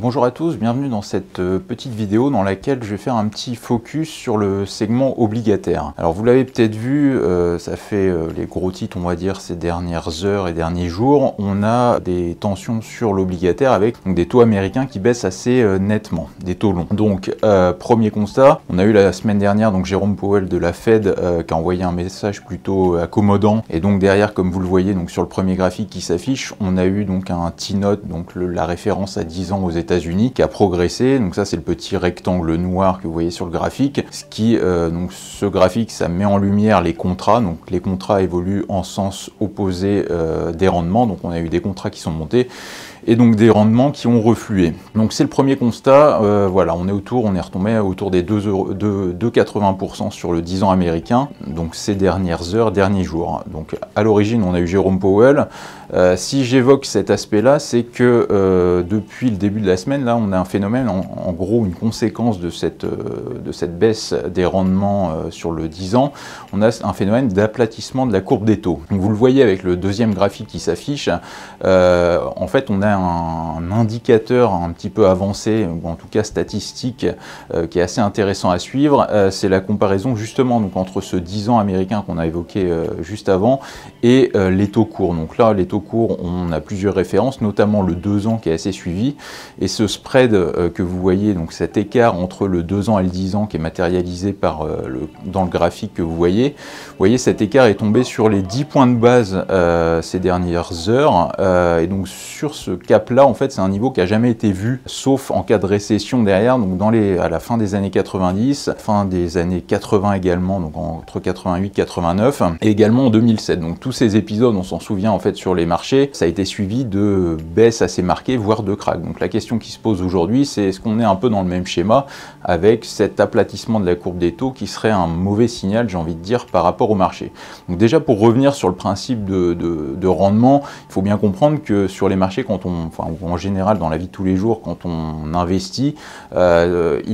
Bonjour à tous, bienvenue dans cette petite vidéo dans laquelle je vais faire un petit focus sur le segment obligataire. Alors vous l'avez peut-être vu, ça fait les gros titres on va dire ces dernières heures et derniers jours, on a des tensions sur l'obligataire avec donc, des taux américains qui baissent assez nettement, des taux longs. Donc premier constat, on a eu la semaine dernière donc Jérôme Powell de la Fed qui a envoyé un message plutôt accommodant et donc derrière comme vous le voyez donc sur le premier graphique qui s'affiche, on a eu donc un T-note, donc la référence à 10 ans aux États-Unis qui a progressé, donc ça c'est le petit rectangle noir que vous voyez sur le graphique, ce qui, donc ce graphique ça met en lumière les contrats, donc les contrats évoluent en sens opposé des rendements, donc on a eu des contrats qui sont montés et donc des rendements qui ont reflué. Donc c'est le premier constat, voilà, on est retombé autour des 2,80% sur le 10 ans américain, donc ces dernières heures, derniers jours. Donc à l'origine on a eu Jérôme Powell. Si j'évoque cet aspect-là, c'est que depuis le début de la semaine, là on a un phénomène, en gros une conséquence de cette baisse des rendements sur le 10 ans, on a un phénomène d'aplatissement de la courbe des taux. Donc, vous le voyez avec le deuxième graphique qui s'affiche, en fait on a un indicateur un petit peu avancé, ou en tout cas statistique, qui est assez intéressant à suivre, c'est la comparaison justement donc, entre ce 10 ans américain qu'on a évoqué juste avant et les taux courts. Donc là les taux courts, on a plusieurs références, notamment le 2 ans qui est assez suivi, et ce spread que vous voyez, donc cet écart entre le 2 ans et le 10 ans qui est matérialisé par dans le graphique que vous voyez cet écart est tombé sur les 10 points de base ces dernières heures, et donc sur ce cap-là, en fait, c'est un niveau qui n'a jamais été vu, sauf en cas de récession derrière, donc à la fin des années 90, fin des années 80 également, donc entre 88 et 89, et également en 2007. Donc tous ces épisodes, on s'en souvient en fait sur les marchés, ça a été suivi de baisses assez marquées, voire de krach. Donc la question qui se pose aujourd'hui, c'est est-ce qu'on est un peu dans le même schéma avec cet aplatissement de la courbe des taux qui serait un mauvais signal, j'ai envie de dire, par rapport au marché. Donc déjà pour revenir sur le principe de rendement, il faut bien comprendre que sur les marchés, en général dans la vie de tous les jours, quand on investit, il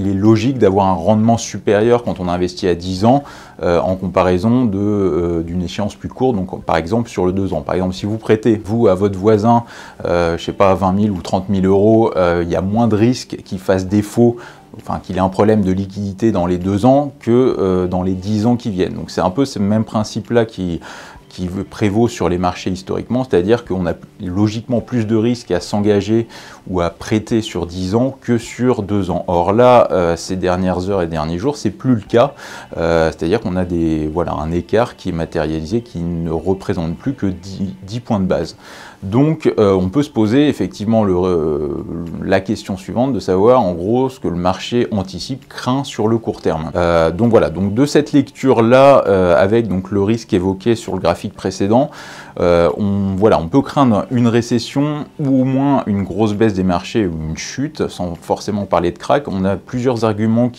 est logique d'avoir un rendement supérieur quand on investit à 10 ans en comparaison d'une échéance plus courte, donc par exemple sur le 2 ans. Par exemple, si vous prêtez, vous, à votre voisin, je sais pas, 20 000 ou 30 000 euros, il y a moins de risques qu'il fasse défaut, enfin qu'il ait un problème de liquidité dans les 2 ans que dans les 10 ans qui viennent. Donc c'est un peu ce même principe-là qui prévaut sur les marchés historiquement, c'est-à-dire qu'on a logiquement plus de risques à s'engager ou à prêter sur 10 ans que sur 2 ans. Or là, ces dernières heures et derniers jours, c'est plus le cas, c'est-à-dire qu'on a un écart qui est matérialisé, qui ne représente plus que 10 points de base. Donc on peut se poser effectivement la question suivante de savoir en gros ce que le marché anticipe, craint sur le court terme. Donc voilà, donc de cette lecture-là, avec donc le risque évoqué sur le graphique précédent, on peut craindre une récession ou au moins une grosse baisse des marchés ou une chute, sans forcément parler de krach. On a plusieurs arguments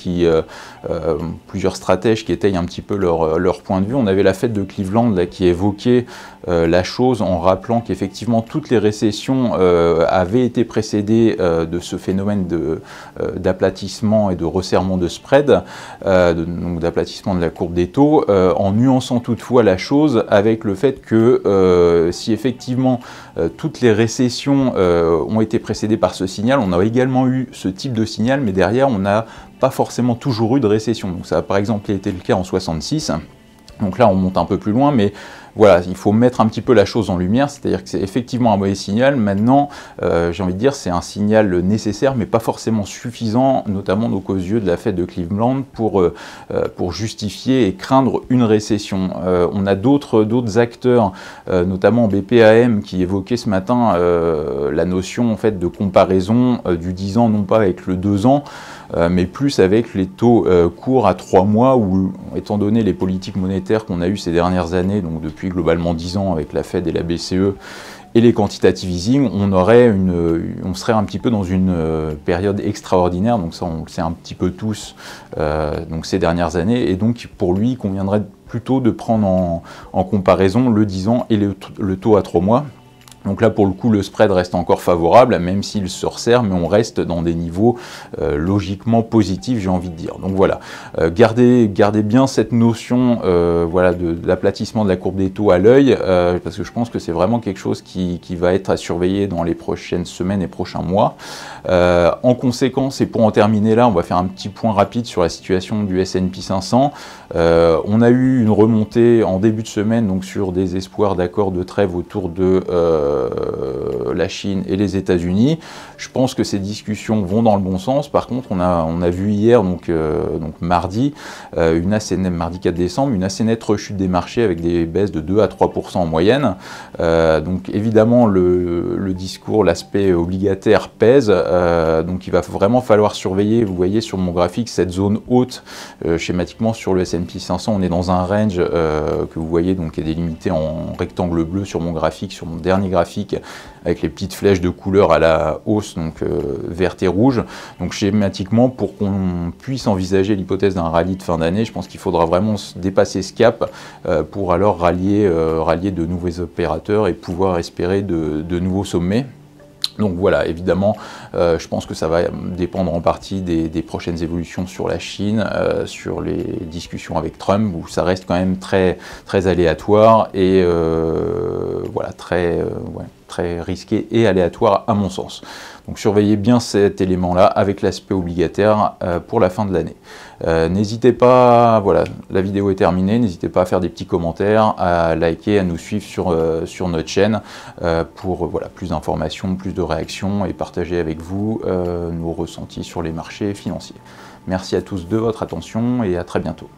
plusieurs stratèges qui étayent un petit peu leur point de vue. On avait la Fed de Cleveland là, qui évoquait la chose en rappelant qu'effectivement toutes les récessions avaient été précédées de ce phénomène d'aplatissement et de resserrement de spread, donc d'aplatissement de la courbe des taux, en nuançant toutefois la chose avec le fait que si effectivement toutes les récessions ont été précédées par ce signal, on a également eu ce type de signal, mais derrière on n'a pas forcément toujours eu de récession. Donc ça a par exemple été le cas en 66. Donc là on monte un peu plus loin, mais voilà, il faut mettre un petit peu la chose en lumière, c'est-à-dire que c'est effectivement un mauvais signal. Maintenant, j'ai envie de dire, c'est un signal nécessaire, mais pas forcément suffisant, notamment donc aux yeux de la Fed de Cleveland, pour justifier et craindre une récession. On a d'autres acteurs, notamment BPAM, qui évoquaient ce matin la notion en fait de comparaison du 10 ans, non pas avec le 2 ans, mais plus avec les taux courts à 3 mois, où, étant donné les politiques monétaires qu'on a eues ces dernières années, donc depuis globalement 10 ans avec la Fed et la BCE, et les quantitative easing, on serait un petit peu dans une période extraordinaire, donc ça on le sait un petit peu tous, donc ces dernières années, et donc pour lui, il conviendrait plutôt de prendre en comparaison le 10 ans et le taux à 3 mois. Donc là, pour le coup, le spread reste encore favorable, même s'il se resserre, mais on reste dans des niveaux logiquement positifs, j'ai envie de dire. Donc voilà, gardez bien cette notion voilà, de l'aplatissement de la courbe des taux à l'œil, parce que je pense que c'est vraiment quelque chose qui va être à surveiller dans les prochaines semaines et prochains mois. En conséquence, et pour en terminer là, on va faire un petit point rapide sur la situation du S&P 500. On a eu une remontée en début de semaine, donc sur des espoirs d'accord de trêve autour de la Chine et les États-Unis. Je pense que ces discussions vont dans le bon sens. Par contre, on a vu hier, donc mardi, mardi 4 décembre, une assez nette rechute des marchés avec des baisses de 2 à 3% en moyenne. Donc évidemment, le discours, l'aspect obligataire pèse. Donc il va vraiment falloir surveiller. Vous voyez sur mon graphique cette zone haute, schématiquement sur le S&P 500, on est dans un range que vous voyez, donc qui est délimité en rectangle bleu sur mon graphique, sur mon dernier graphique, avec les petites flèches de couleur à la hausse, donc verte et rouge. Donc schématiquement, pour qu'on puisse envisager l'hypothèse d'un rallye de fin d'année, je pense qu'il faudra vraiment dépasser ce cap pour alors rallier de nouveaux opérateurs et pouvoir espérer de nouveaux sommets. Donc voilà, évidemment, je pense que ça va dépendre en partie des prochaines évolutions sur la Chine, sur les discussions avec Trump, où ça reste quand même très aléatoire et voilà, très risqué et aléatoire à mon sens. Donc surveillez bien cet élément-là avec l'aspect obligataire pour la fin de l'année. N'hésitez pas, voilà, la vidéo est terminée, n'hésitez pas à faire des petits commentaires, à liker, à nous suivre sur notre chaîne pour voilà, plus d'informations, plus de réactions et partager avec vous nos ressentis sur les marchés financiers. Merci à tous de votre attention et à très bientôt.